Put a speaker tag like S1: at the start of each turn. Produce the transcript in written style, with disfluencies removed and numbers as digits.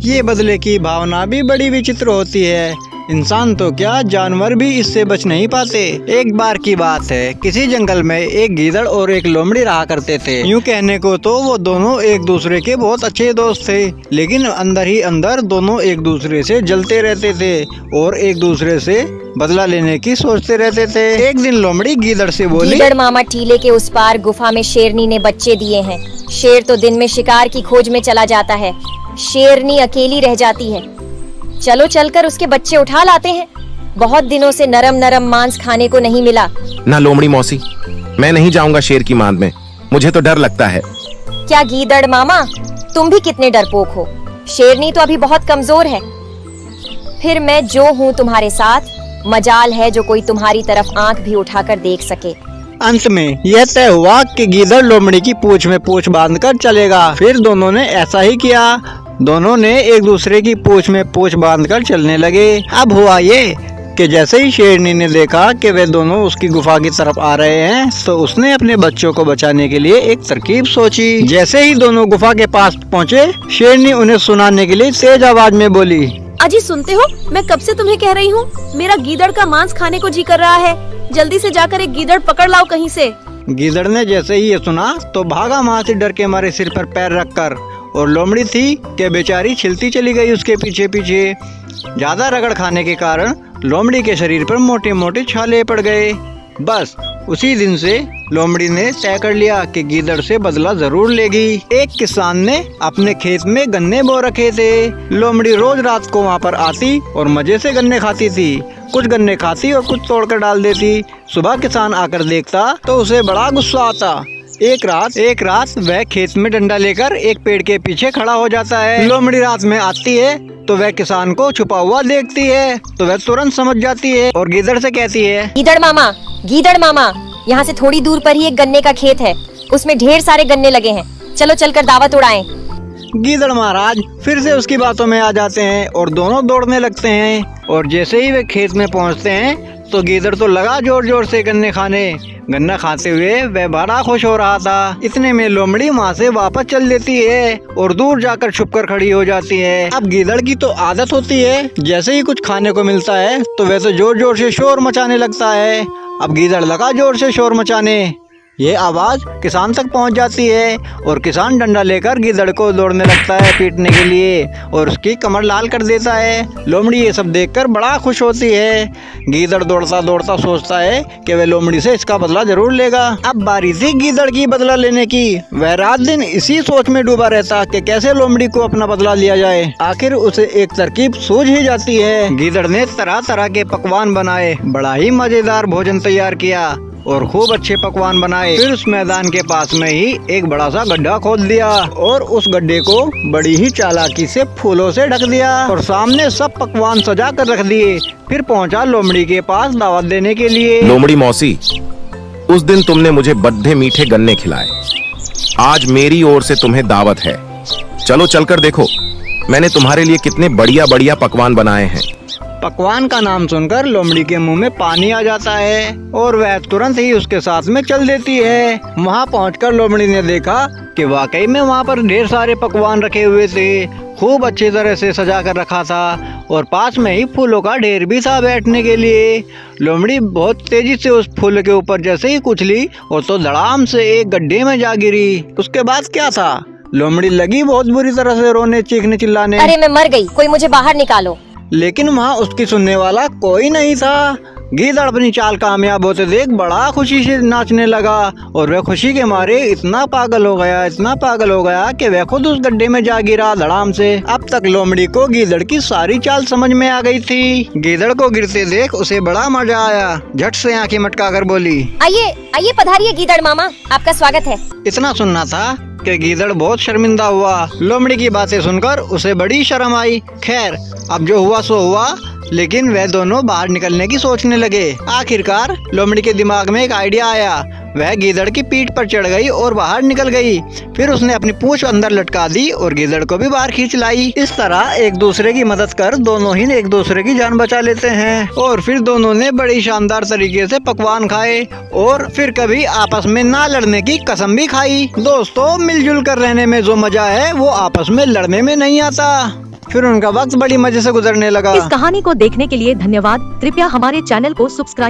S1: ये बदले की भावना भी बड़ी विचित्र होती है। इंसान तो क्या, जानवर भी इससे बच नहीं पाते। एक बार की बात है, किसी जंगल में एक गीदड़ और एक लोमड़ी रहा करते थे। यूँ कहने को तो वो दोनों एक दूसरे के बहुत अच्छे दोस्त थे, लेकिन अंदर ही अंदर दोनों एक दूसरे से जलते रहते थे और एक दूसरे से बदला लेने की सोचते रहते थे। एक दिन लोमड़ी गीदड़ से बोली,
S2: गीदड़ मामा, टीले के उस पार गुफा में शेरनी ने बच्चे दिए हैं। शेर तो दिन में शिकार की खोज में चला जाता है, शेरनी अकेली रह जाती है। चलो चलकर उसके बच्चे उठा लाते हैं। बहुत दिनों से नरम नरम मांस खाने को नहीं मिला।
S3: ना लोमड़ी मौसी, मैं नहीं जाऊंगा शेर की मांद में, मुझे तो डर लगता है।
S2: क्या गीदड़ मामा, तुम भी कितने डरपोक हो। शेरनी तो अभी बहुत कमजोर है। फिर मैं जो हूँ तुम्हारे साथ, मजाल है जो कोई तुम्हारी तरफ आंख भी उठाकर देख सके।
S1: अंत में यह तय हुआ कि गीदड़ लोमड़ी की पूंछ में पूंछ बांधकर चलेगा। फिर दोनों ने ऐसा ही किया। दोनों ने एक दूसरे की पूंछ में पूंछ बांधकर चलने लगे। अब हुआ ये कि जैसे ही शेरनी ने देखा कि वे दोनों उसकी गुफा की तरफ आ रहे हैं, तो उसने अपने बच्चों को बचाने के लिए एक तरकीब सोची। जैसे ही दोनों गुफा के पास पहुँचे, शेरनी उन्हें सुनाने के लिए तेज आवाज में बोली,
S4: अजी सुनते हो, मैं कब से तुम्हें कह रही हूँ, मेरा गीदड़ का मांस खाने को जी कर रहा है। जल्दी से जाकर एक गीदड़ पकड़ लाओ कहीं से।
S1: गीदड़ ने जैसे ही ये सुना तो भागा वहाँ से, डर के मारे सिर पर पैर रखकर। और लोमड़ी थी कि बेचारी छिलती चली गई उसके पीछे पीछे। ज्यादा रगड़ खाने के कारण लोमड़ी के शरीर पर मोटे मोटे छाले पड़ गए। बस उसी दिन से लोमड़ी ने तय कर लिया कि गीदड़ से बदला जरूर लेगी। एक किसान ने अपने खेत में गन्ने बो रखे थे। लोमड़ी रोज रात को वहाँ पर आती और मजे से गन्ने खाती थी। कुछ गन्ने खाती और कुछ तोड़कर डाल देती। सुबह किसान आकर देखता तो उसे बड़ा गुस्सा आता। एक रात वह खेत में डंडा लेकर एक पेड़ के पीछे खड़ा हो जाता है। लोमड़ी रात में आती है तो वह किसान को छुपा हुआ देखती है, तो वह तुरंत समझ जाती है और गीदड़ से कहती है,
S2: गीदड़ मामा, यहाँ से थोड़ी दूर पर ही एक गन्ने का खेत है, उसमें ढेर सारे गन्ने लगे हैं, चलो चलकर दावत उड़ाएं।
S1: गीदड़ महाराज फिर से उसकी बातों में आ जाते हैं और दोनों दौड़ने लगते हैं। और जैसे ही वे खेत में पहुँचते हैं तो गीदड़ तो लगा जोर जोर से गन्ने खाने। गन्ना खाते हुए वह बड़ा खुश हो रहा था। इतने में लोमड़ी वहाँ से वापस चल देती है और दूर जाकर छुपकर खड़ी हो जाती है। अब गीदड़ की तो आदत होती है, जैसे ही कुछ खाने को मिलता है तो वह तो जोर जोर से शोर मचाने लगता है। अब गीदड़ लगा जोर से शोर मचाने। ये आवाज किसान तक पहुंच जाती है और किसान डंडा लेकर गीदड़ को दौड़ने लगता है पीटने के लिए और उसकी कमर लाल कर देता है। लोमड़ी ये सब देखकर बड़ा खुश होती है। गीदड़ दौड़ता दौड़ता सोचता है कि वह लोमड़ी से इसका बदला जरूर लेगा। अब बारी थी गीदड़ की बदला लेने की। वह रात दिन इसी सोच में डूबा रहता कि कैसे लोमड़ी को अपना बदला लिया जाए। आखिर उसे एक तरकीब सूझ ही जाती है। गीदड़ ने तरह तरह के पकवान बनाए, बड़ा ही मजेदार भोजन तैयार किया और खूब अच्छे पकवान बनाए। फिर उस मैदान के पास में ही एक बड़ा सा गड्ढा खोद दिया और उस गड्ढे को बड़ी ही चालाकी से फूलों से ढक दिया और सामने सब पकवान सजा कर रख दिए। फिर पहुंचा लोमड़ी के पास दावत देने के लिए।
S3: लोमड़ी मौसी, उस दिन तुमने मुझे बड्ढे मीठे गन्ने खिलाए, आज मेरी ओर से तुम्हें दावत है। चलो चलकर देखो मैंने तुम्हारे लिए कितने बढ़िया बढ़िया पकवान बनाए हैं।
S1: पकवान का नाम सुनकर लोमड़ी के मुंह में पानी आ जाता है और वह तुरंत ही उसके साथ में चल देती है। वहां पहुंचकर लोमड़ी ने देखा कि वाकई में वहां पर ढेर सारे पकवान रखे हुए थे, खूब अच्छी तरह से सजा कर रखा था और पास में ही फूलों का ढेर भी था बैठने के लिए। लोमड़ी बहुत तेजी से उस फूल के ऊपर जैसे ही कुचली और तो धड़ाम से एक गड्ढे में जा गिरी। उसके बाद क्या था, लोमड़ी लगी बहुत बुरी तरह से रोने, चीखने, चिल्लाने।
S2: अरे मैं मर गई, कोई मुझे बाहर निकालो।
S1: लेकिन वहाँ उसकी सुनने वाला कोई नहीं था। गीदड़ अपनी चाल कामयाब होते देख बड़ा खुशी से नाचने लगा और वह खुशी के मारे इतना पागल हो गया कि वह खुद उस गड्ढे में जा गिरा धड़ाम से। अब तक लोमड़ी को गीदड़ की सारी चाल समझ में आ गई थी। गीदड़ को गिरते देख उसे बड़ा मजा आया। झट से आंखें मटकाकर बोली,
S2: आइए पधारिए गीदड़ मामा, आपका स्वागत है।
S1: इतना सुनना था कि गीदड़ बहुत शर्मिंदा हुआ। लोमड़ी की बातें सुनकर उसे बड़ी शर्म आई। खैर अब जो हुआ सो हुआ, लेकिन वह दोनों बाहर निकलने की सोचने लगे। आखिरकार लोमड़ी के दिमाग में एक आइडिया आया। वह गीदड़ की पीठ पर चढ़ गई और बाहर निकल गई। फिर उसने अपनी पूंछ अंदर लटका दी और गीदड़ को भी बाहर खींच लाई। इस तरह एक दूसरे की मदद कर दोनों ही एक दूसरे की जान बचा लेते हैं। और फिर दोनों ने बड़ी शानदार तरीके से पकवान खाए और फिर कभी आपस में ना लड़ने की कसम भी खाई। दोस्तों, मिलजुल कर रहने में जो मजा है वो आपस में लड़ने में नहीं आता। फिर उनका वक्त बड़ी मजे से गुजरने लगा।
S5: इस कहानी को देखने के लिए धन्यवाद। कृपया हमारे चैनल को सब्सक्राइब